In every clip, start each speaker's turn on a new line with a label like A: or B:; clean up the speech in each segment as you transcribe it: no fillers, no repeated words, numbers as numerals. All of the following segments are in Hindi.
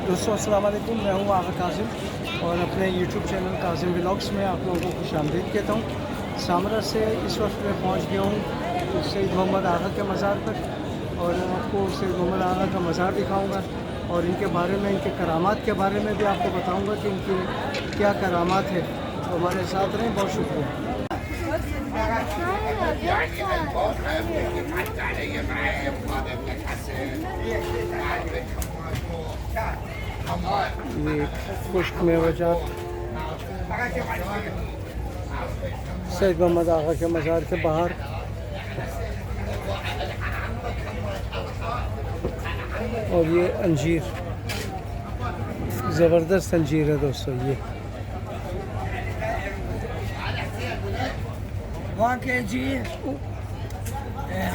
A: दोस्तों अस्सलाम वालेकुम, मैं हूँ आगा काजिम और अपने यूट्यूब चैनल काजिम व्लॉग्स में आप लोगों को खुशामदीद कहता हूँ। सामरा से इस वक्त मैं पहुँच गया हूँ सैयद मोहम्मद आगा के मज़ार पर और आपको सैयद मोहम्मद आगा का मज़ार दिखाऊँगा और इनके बारे में, इनके करामात के बारे में भी आपको बताऊँगा कि इनकी क्या करामात है। तो हमारे साथ रहें, बहुत शुक्रिया। ये खुश्क में वजात सैयद मोहम्मद आगा के मज़ार के बाहर और ये अंजीर, ज़बरदस्त अंजीर है दोस्तों। ये
B: 1 kg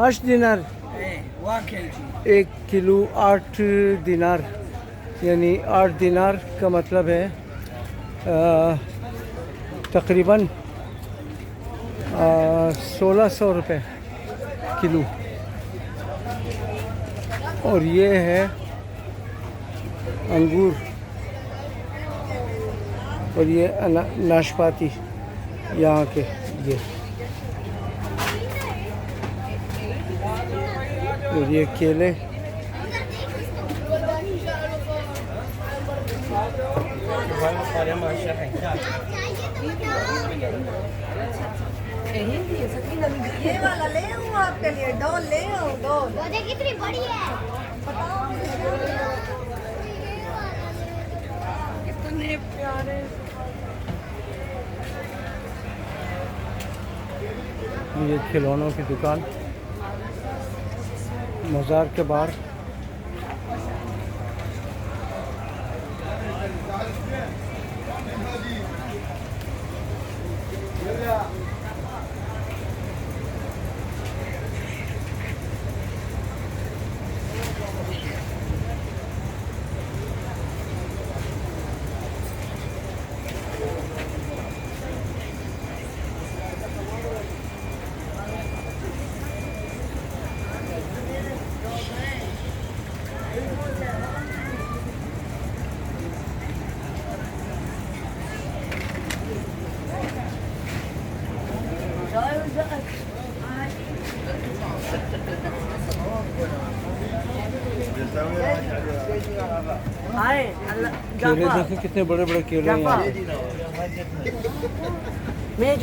A: 8 दिनार,
B: 1 kg
A: 1 किलो 8 दिनार, यानी 8 दिनार का मतलब है तकरीबन 1600 रुपये किलो। और ये है अंगूर और ये नाशपाती यहाँ के। ये और ये केले,
C: ये वाला ले आऊं आपके लिए, डॉल ले आऊं, डॉल वो कितनी बड़ी है कितने प्यारे।
A: ये खिलौनों की दुकान मज़ार के बाहर। केले देखें कितने बड़े बड़े केले हैं यहाँ। ये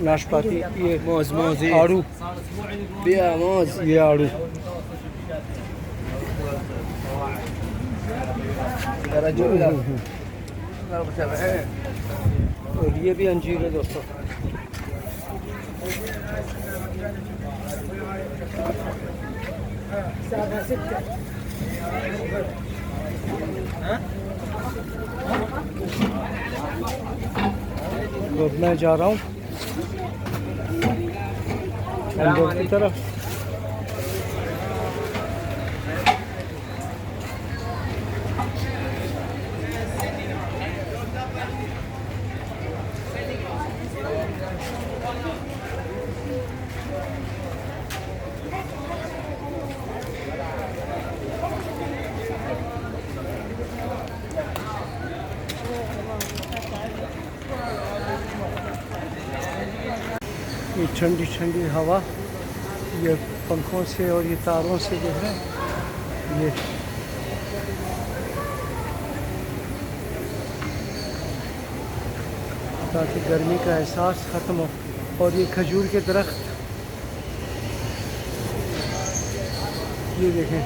A: नाशपाती, ये आड़ू, ये आड़ू, और ये भी अंजीर है दोस्तों। तो मैं जा रहा हूँ अंदर की तरफ। ये ठंडी ठंडी हवा, ये पंखों से और ये तारों से जो है ये ताकि गर्मी का एहसास ख़त्म हो। और ये खजूर के दरख्त, ये देखें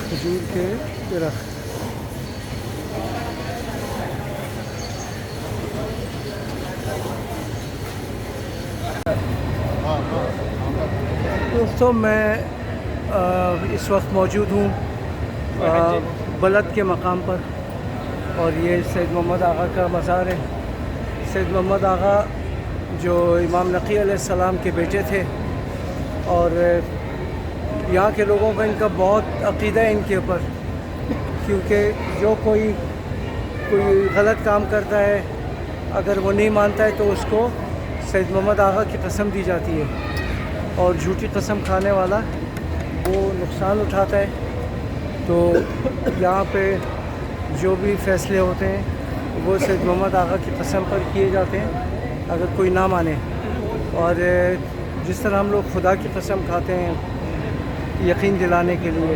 A: खजूर के दरख्त। दोस्तों मैं इस वक्त मौजूद हूँ बलद के मकाम पर और ये सैयद मोहम्मद आगा का मज़ार है। सैयद मोहम्मद आगा जो इमाम नकी अलैहिस्सलाम के बेटे थे और यहाँ के लोगों का इनका बहुत अक़ीदा है इनके ऊपर, क्योंकि जो कोई गलत काम करता है अगर वो नहीं मानता है तो उसको सैयद मोहम्मद आगा की कसम दी जाती है और झूठी कसम खाने वाला वो नुकसान उठाता है। तो यहाँ पे जो भी फ़ैसले होते हैं वो सैयद मोहम्मद आगा की कसम पर किए जाते हैं, अगर कोई ना माने। और जिस तरह हम लोग खुदा की कसम खाते हैं यकीन दिलाने के लिए,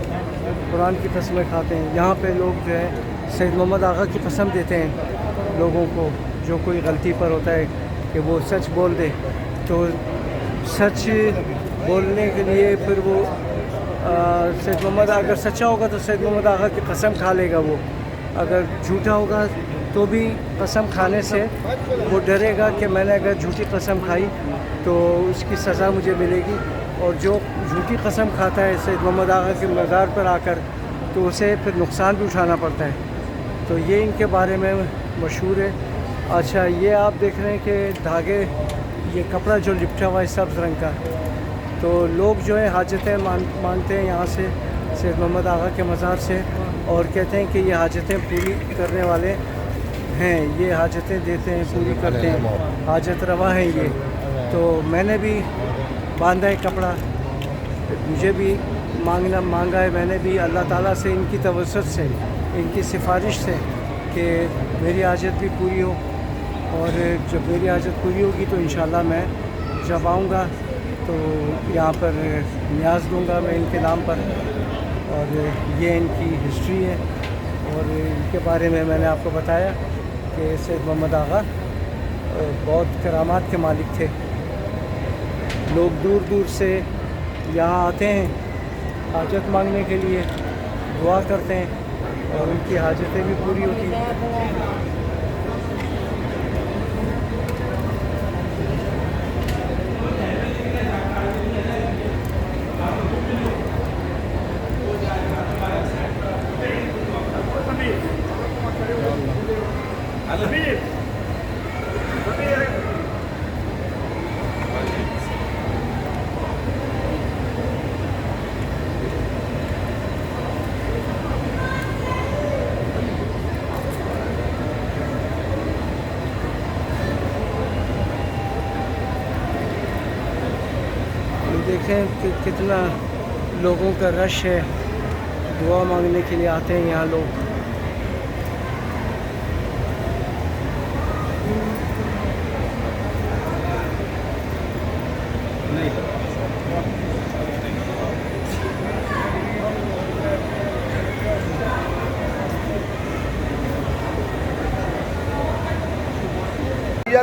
A: कुरान की कसमें खाते हैं, यहाँ पे लोग जो है सैयद मोहम्मद आगा की कसम देते हैं लोगों को, जो कोई गलती पर होता है कि वो सच बोल दे। तो सच बोलने के लिए फिर वो सैयद मोहम्मद अगर सच्चा होगा तो सैयद मोहम्मद आगा की कसम खा लेगा वो, अगर झूठा होगा तो भी कसम खाने से वो डरेगा कि मैंने अगर झूठी कसम खाई तो उसकी सज़ा मुझे मिलेगी। और जो झूठी कसम खाता है सैयद मोहम्मद आगा के मज़ार पर आकर तो उसे फिर नुकसान भी उठाना पड़ता है। तो ये इनके बारे में मशहूर है। अच्छा, ये आप देख रहे हैं कि धागे, ये कपड़ा जो लिपटा हुआ है सब्ज़ रंग का, तो लोग जो है हाजतें मांगते हैं यहाँ से सैयद मोहम्मद आगा के मज़ार से, और कहते हैं कि ये हाजतें पूरी करने वाले हैं, ये हाजतें देते हैं, पूरी करते हैं, हाजत रवा हैं ये। तो मैंने भी बांधा है कपड़ा, मुझे भी मांगा है मैंने भी अल्लाह ताला से, इनकी तवज्जुह से, इनकी सिफारिश से कि मेरी हाजत भी पूरी हो। और जब मेरी हाजत पूरी होगी तो इंशाल्लाह मैं जब आऊँगा तो यहाँ पर न्याज दूँगा मैं इनके नाम पर। और ये इनकी हिस्ट्री है और इनके बारे में मैंने आपको बताया कि सैयद मोहम्मद आगा बहुत करामात के मालिक थे। लोग दूर दूर से यहाँ आते हैं हाजत मांगने के लिए, दुआ करते हैं और उनकी हाजतें भी पूरी होती हैं। देखें कि कितना लोगों का रश है, दुआ मांगने के लिए आते हैं यहाँ लोग।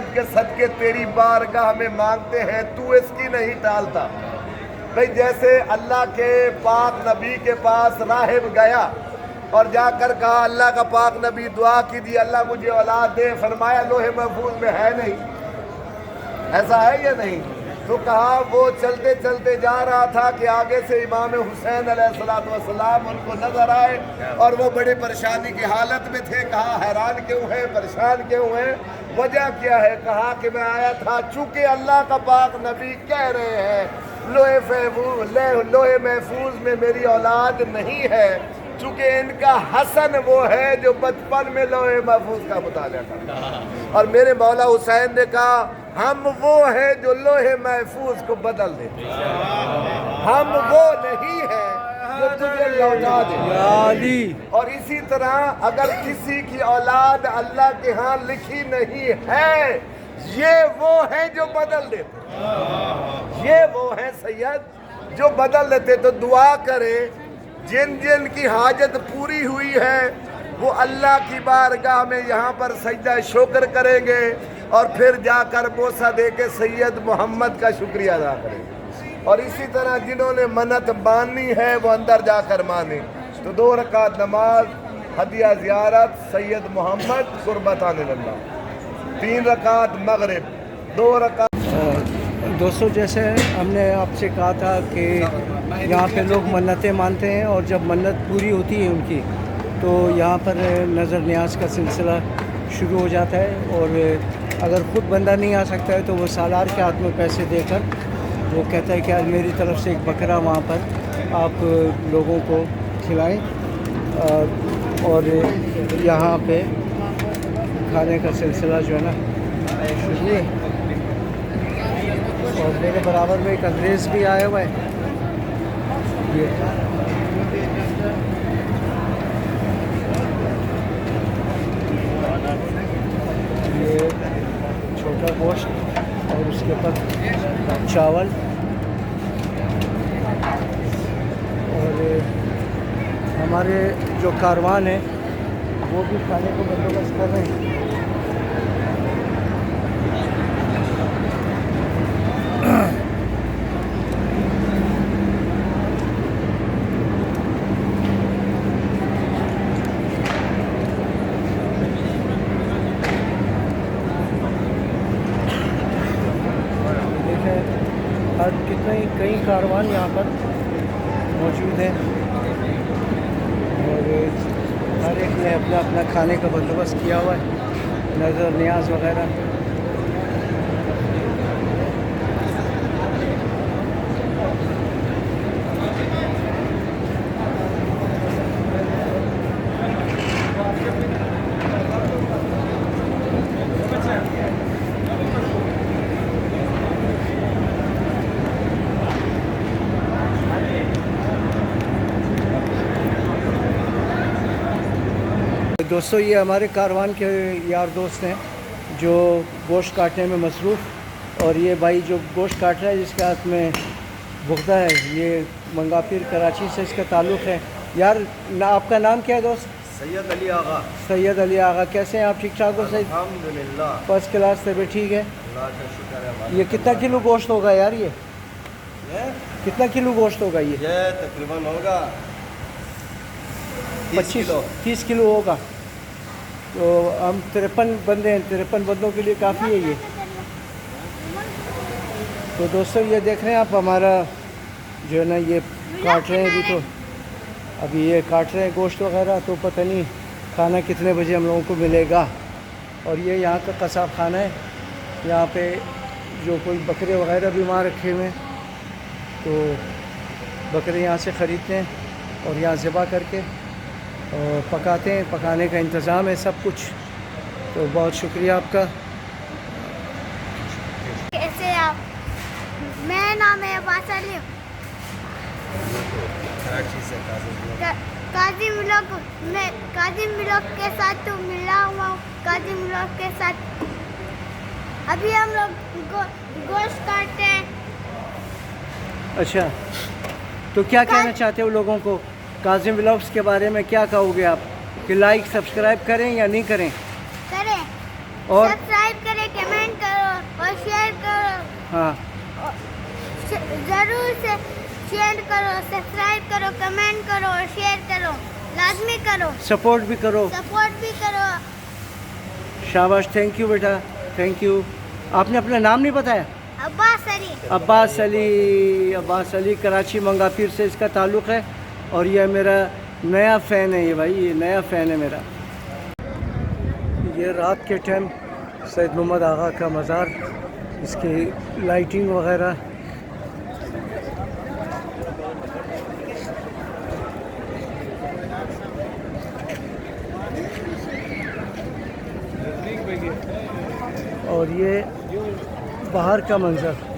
D: के सदके तेरी बारगाह में मांगते हैं, तू इसकी नहीं टालता। भाई जैसे अल्लाह के पाक नबी के पास राहिब गया और जाकर कहा अल्लाह का पाक नबी दुआ कीजिए अल्लाह मुझे औलाद दे, फरमाया लोहे महफूज में है नहीं, ऐसा है या नहीं? तो कहा वो चलते चलते जा रहा था कि आगे से इमाम हुसैन अलैहिस्सलाम उनको नजर आए और वो बड़ी परेशानी की हालत में थे। कहा हैरान क्यों है, परेशान क्यों है, वजह क्या है? कहा कि मैं आया था चूंकि अल्लाह का पाक नबी कह रहे हैं लोहे महफूज में मेरी औलाद नहीं है, चूंकि इनका हसन वो है जो बचपन में लोहे महफूज का मुताला करता। और मेरे मौला हुसैन ने कहा हम वो हैं जो लोहे महफूज को बदल देते, हम वो नहीं है जो तुझे लौटा दे। और इसी तरह अगर किसी की औलाद अल्लाह के यहाँ लिखी नहीं है, ये वो है जो बदल देते, ये वो है सैयद जो बदल देते। तो दुआ करें जिन जिन की हाजत पूरी हुई है वो अल्लाह की बारगाह में यहाँ पर सजदा शुक्र करेंगे और फिर जाकर बोसा दे के सैयद मोहम्मद का शुक्रिया अदा करेंगे। और इसी तरह जिन्होंने मन्नत माननी है वो अंदर जाकर माने। तो 2 रकात नमाज, हदिया ज़ियारत सैयद मोहम्मद कुर्बतान अल्लाह, 3 रकात मगरिब, 2 रकात।
A: दोस्तों जैसे हमने आपसे कहा था कि यहाँ पे लोग मन्नतें मानते हैं और जब मन्नत पूरी होती है उनकी तो यहाँ पर नज़र न्याज का सिलसिला शुरू हो जाता है। और अगर ख़ुद बंदा नहीं आ सकता है तो वो सालार के हाथ में पैसे देकर वो कहता है कि आज मेरी तरफ से एक बकरा वहाँ पर आप लोगों को खिलाएं। और यहाँ पे खाने का सिलसिला जो है ना शुरू है। और मेरे बराबर में एक अंग्रेज़ भी आया हुआ है। ये चावल और हमारे जो कारवान है वो भी खाने को बंदोबस्त कर रहे हैं। और कितने कई कारवान यहाँ पर मौजूद हैं और हर एक ने अपना अपना खाने का बंदोबस्त किया हुआ है, नज़र न्याज वगैरह। दोस्तों ये हमारे कारवान के यार दोस्त हैं जो गोश्त काटने में मसरूफ़, और ये भाई जो गोश्त काट रहा है जिसके हाथ में भुगता है, ये मंगापीर कराची से इसका ताल्लुक़ है। यार ना आपका नाम क्या है दोस्त?
D: सैयद अली आगा।
A: सैयद अली आगा। कैसे हैं आप? ठीक ठाक हो? सही,
D: अल्हम्दुलिल्लाह,
A: फर्स्ट क्लास तबीयत ठीक है?
D: अल्लाह का शुक्र है।
A: ये कितना किलो गोश्त होगा यार? ये कितना किलो गोश्त होगा? ये
D: तकरीबन होगा
A: 30 किलो होगा। तो हम 53 बंदे हैं, 53 बंदों के लिए काफ़ी है ये। तो दोस्तों ये देख रहे हैं आप, हमारा जो है ना ये काट रहे हैं अभी, तो अभी ये काट रहे हैं गोश्त वगैरह। तो पता नहीं खाना कितने बजे हम लोगों को मिलेगा। और ये यहाँ का कसाब खाना है, यहाँ पे जो कोई बकरे वगैरह भी वहाँ रखे हुए हैं, तो बकरे यहाँ से ख़रीदते हैं और यहाँ ज़िबा करके और पकाते हैं। पकाने का इंतज़ाम है सब कुछ। तो बहुत शुक्रिया आपका।
C: कैसे आप? मेरा नाम है अब्बास अली।
D: कराची से
C: काजिम लोग, मैं काजिम लोग के साथ तो मिला हुआ हूँ। काजिम लोग के साथ अभी हम लोग गोश्त काटते हैं।
A: अच्छा, तो क्या कहना चाहते हो लोगों को काजिम व्लॉग्स के बारे में? क्या कहोगे आप कि लाइक सब्सक्राइब करें या नहीं करें?
C: करें,
A: और
C: सब्सक्राइब करें, कमेंट करो और शेयर करो।
A: हाँ,
C: ज़रूर से शेयर करो, सब्सक्राइब करो, कमेंट करो और शेयर करो, लाजमी करो,
A: सपोर्ट भी करो।
C: सपोर्ट भी करो।
A: शाबाश, थैंक यू बेटा, थैंक यू। आपने अपना नाम नहीं बताया?
C: अब्बास अली।
A: अब्बास अली। अब्बास अली कराची मंगापीर से इसका ताल्लुक़ है और ये मेरा नया फ़ैन है। ये भाई ये नया फ़ैन है मेरा। ये रात के टाइम सैयद मोहम्मद आगा का मज़ार, इसकी लाइटिंग वगैरह। और ये बाहर का मंज़र।